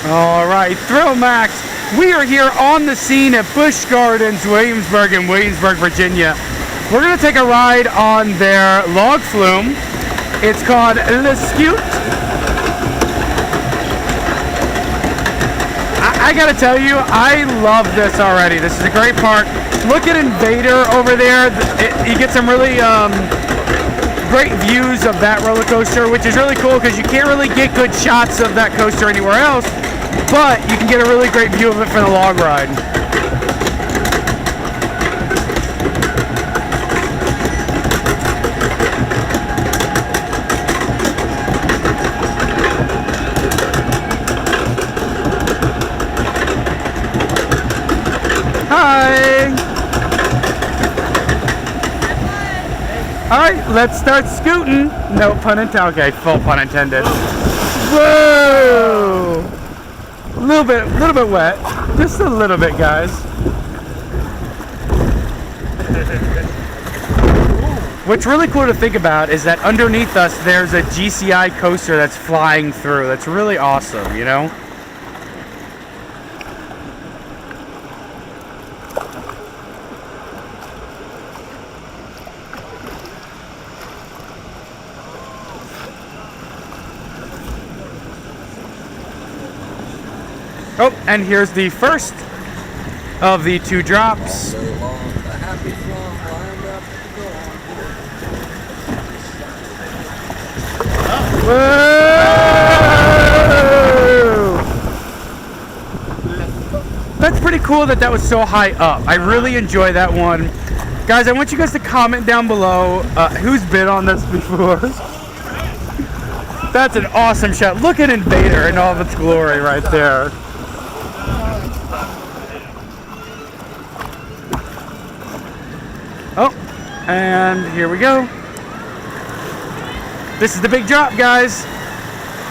All right, Thrill Max. We are here on the scene at Busch Gardens Williamsburg in Williamsburg, Virginia. We're going to take a ride on their log flume. It's called Le Scoot. I got to tell you, I love this already. This is a great park. Look at Invader over there. You get some really great views of that roller coaster, which is really cool because you can't really get good shots of that coaster anywhere else, but you can get a really great view of it from the log ride. Hi! Alright, let's start scooting. No pun intended. Okay, full pun intended. Whoa! A little bit wet. Just a little bit, guys. What's really cool to think about is that underneath us there's a GCI coaster that's flying through. That's really awesome, you know? Oh, and here's the first of the two drops. Whoa! That's pretty cool that was so high up. I really enjoy that one. Guys, I want you guys to comment down below who's been on this before. That's an awesome shot. Look at Invader in all of its glory right there. Oh, and here we go. This is the big drop, guys.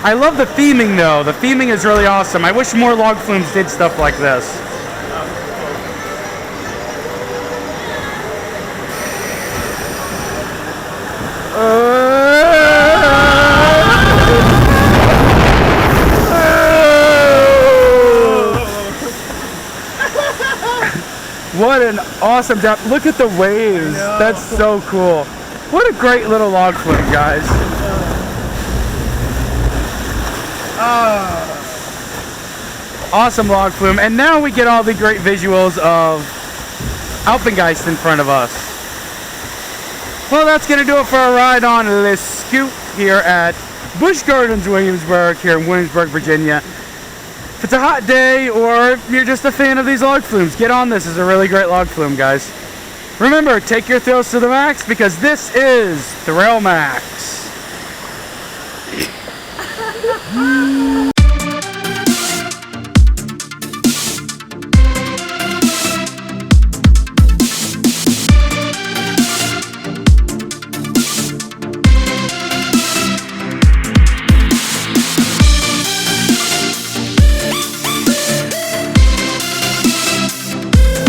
I love the theming, though. The theming is really awesome. I wish more log flumes did stuff like this. What an awesome drop. Look at the waves. That's so cool. What a great little log flume, guys. Awesome log flume. And now we get all the great visuals of Alpengeist in front of us. Well, that's going to do it for a ride on Le Scoot here at Busch Gardens Williamsburg here in Williamsburg, Virginia. If it's a hot day or if you're just a fan of these log flumes, get on this. It's a really great log flume, guys. Remember, take your thrills to the max because this is Thrill Max.